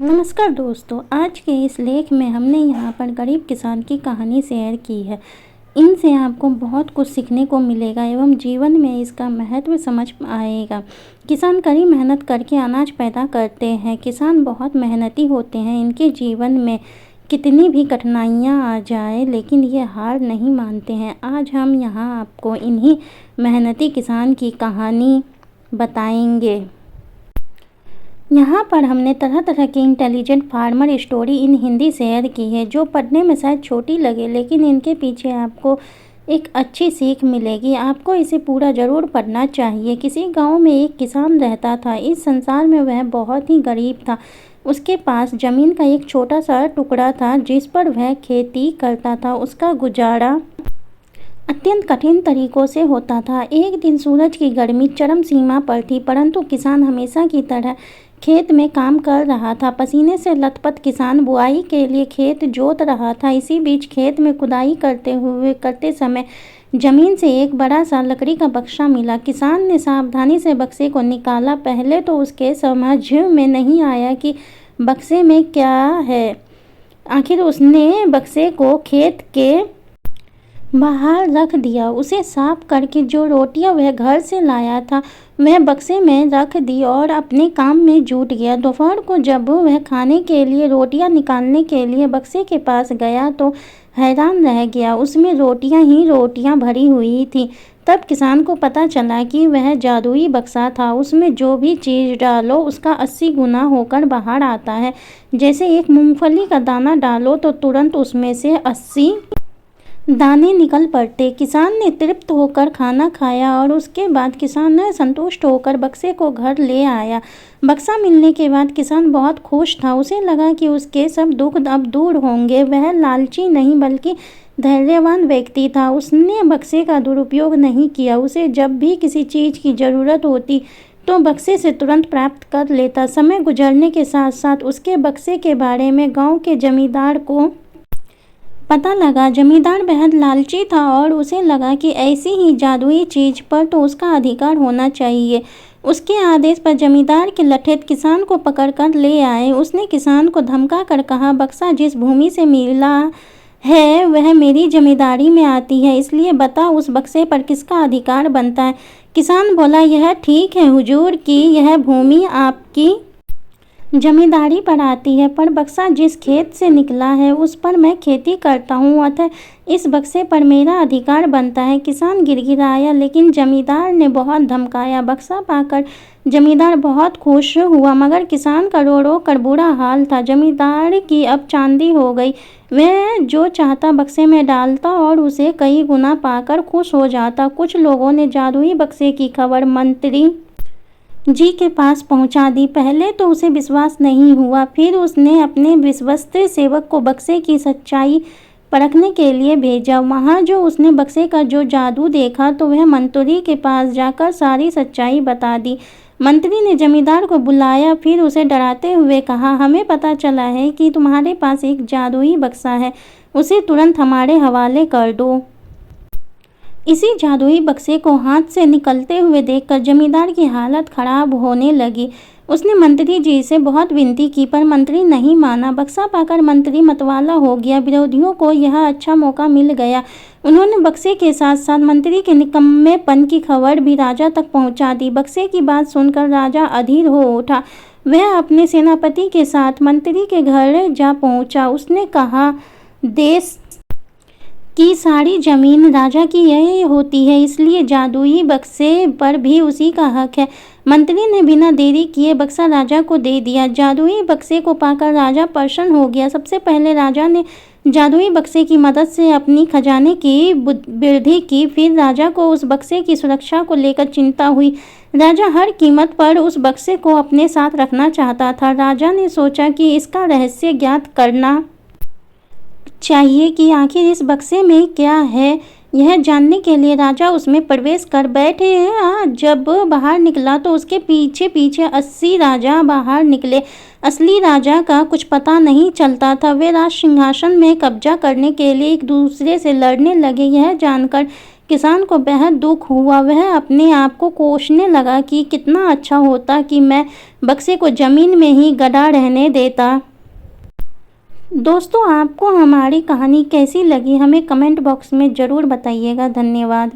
नमस्कार दोस्तों, आज के इस लेख में हमने यहाँ पर गरीब किसान की कहानी शेयर की है। इनसे आपको बहुत कुछ सीखने को मिलेगा एवं जीवन में इसका महत्व समझ आएगा। किसान कड़ी मेहनत करके अनाज पैदा करते हैं। किसान बहुत मेहनती होते हैं। इनके जीवन में कितनी भी कठिनाइयाँ आ जाए लेकिन ये हार नहीं मानते हैं। आज हम यहाँ आपको इन्हीं मेहनती किसान की कहानी बताएंगे। यहाँ पर हमने तरह तरह की intelligent farmer story in Hindi share की है, जो पढ़ने में शायद छोटी लगे लेकिन इनके पीछे आपको एक अच्छी सीख मिलेगी। आपको इसे पूरा ज़रूर पढ़ना चाहिए। किसी गांव में एक किसान रहता था। इस संसार में वह बहुत ही गरीब था। उसके पास ज़मीन का एक छोटा सा टुकड़ा था जिस पर वह खेती करता था। उसका गुजारा अत्यंत कठिन तरीकों से होता था। एक दिन सूरज की गर्मी चरम सीमा पर थी, परंतु किसान हमेशा की तरह खेत में काम कर रहा था। पसीने से लथपथ किसान बुआई के लिए खेत जोत रहा था। इसी बीच खेत में खुदाई करते समय जमीन से एक बड़ा सा लकड़ी का बक्सा मिला। किसान ने सावधानी से बक्से को निकाला। पहले तो उसके समझ में नहीं आया कि बक्से में क्या है। आखिर उसने बक्से को खेत के बाहर रख दिया। उसे साफ करके जो रोटियां वह घर से लाया था वह बक्से में रख दी और अपने काम में जुट गया। दोपहर को जब वह खाने के लिए रोटियां निकालने के लिए बक्से के पास गया तो हैरान रह गया। उसमें रोटियां ही रोटियां भरी हुई थी। तब किसान को पता चला कि वह जादुई बक्सा था। उसमें जो भी चीज़ डालो उसका 80 गुना होकर बाहर आता है। जैसे एक मूंगफली का दाना डालो तो तुरंत उसमें से 80 दाने निकल पड़ते। किसान ने तृप्त होकर खाना खाया और उसके बाद किसान ने संतुष्ट होकर बक्से को घर ले आया। बक्सा मिलने के बाद किसान बहुत खुश था। उसे लगा कि उसके सब दुख अब दूर होंगे। वह लालची नहीं बल्कि धैर्यवान व्यक्ति था। उसने बक्से का दुरुपयोग नहीं किया। उसे जब भी किसी चीज़ की ज़रूरत होती तो बक्से से तुरंत प्राप्त कर लेता। समय गुजरने के साथ साथ उसके बक्से के बारे में गाँव के जमींदार को पता लगा। जमींदार बेहद लालची था और उसे लगा कि ऐसी ही जादुई चीज़ पर तो उसका अधिकार होना चाहिए। उसके आदेश पर जमींदार के लठेत किसान को पकड़कर ले आए। उसने किसान को धमका कर कहा, बक्सा जिस भूमि से मिला है वह मेरी जमींदारी में आती है, इसलिए बता उस बक्से पर किसका अधिकार बनता है। किसान बोला, यह ठीक है हुजूर कि यह भूमि आपकी जमींदारी पर आती है, पर बक्सा जिस खेत से निकला है उस पर मैं खेती करता हूँ, अतः इस बक्से पर मेरा अधिकार बनता है। किसान गिड़गिड़ाया लेकिन जमींदार ने बहुत धमकाया। बक्सा पाकर जमींदार बहुत खुश हुआ, मगर किसान का रो रो कर बुरा हाल था। जमींदार की अब चांदी हो गई। वह जो चाहता बक्से में डालता और उसे कई गुना पाकर खुश हो जाता। कुछ लोगों ने जादुई बक्से की खबर मंत्री जी के पास पहुंचा दी। पहले तो उसे विश्वास नहीं हुआ, फिर उसने अपने विश्वस्त सेवक को बक्से की सच्चाई परखने के लिए भेजा। वहां जो उसने बक्से का जो जादू देखा तो वह मंत्री के पास जाकर सारी सच्चाई बता दी। मंत्री ने जमींदार को बुलाया, फिर उसे डराते हुए कहा, हमें पता चला है कि तुम्हारे पास एक जादुई बक्सा है, उसे तुरंत हमारे हवाले कर दो। इसी जादुई बक्से को हाथ से निकलते हुए देखकर जमींदार की हालत खराब होने लगी। उसने मंत्री जी से बहुत विनती की पर मंत्री नहीं माना। बक्सा पाकर मंत्री मतवाला हो गया। विरोधियों को यह अच्छा मौका मिल गया। उन्होंने बक्से के साथ साथ मंत्री के निकम्मेपन की खबर भी राजा तक पहुंचा दी। बक्से की बात सुनकर राजा अधीर हो उठा। वह अपने सेनापति के साथ मंत्री के घर जा पहुंचा। उसने कहा, देश की सारी जमीन राजा की यही होती है, इसलिए जादुई बक्से पर भी उसी का हक है। मंत्री ने बिना देरी किए बक्सा राजा को दे दिया। जादुई बक्से को पाकर राजा प्रसन्न हो गया। सबसे पहले राजा ने जादुई बक्से की मदद से अपनी खजाने की वृद्धि की। फिर राजा को उस बक्से की सुरक्षा को लेकर चिंता हुई। राजा हर कीमत पर उस बक्से को अपने साथ रखना चाहता था। राजा ने सोचा कि इसका रहस्य ज्ञात करना चाहिए कि आखिर इस बक्से में क्या है। यह जानने के लिए राजा उसमें प्रवेश कर बैठे। जब बाहर निकला तो उसके पीछे पीछे 80 राजा बाहर निकले। असली राजा का कुछ पता नहीं चलता था। वे राज सिंहासन में कब्जा करने के लिए एक दूसरे से लड़ने लगे। यह जानकर किसान को बेहद दुख हुआ। वह अपने आप को कोसने लगा कि कितना अच्छा होता कि मैं बक्से को ज़मीन में ही गड़ा रहने देता। दोस्तों, आपको हमारी कहानी कैसी लगी हमें कमेंट बॉक्स में ज़रूर बताइएगा। धन्यवाद।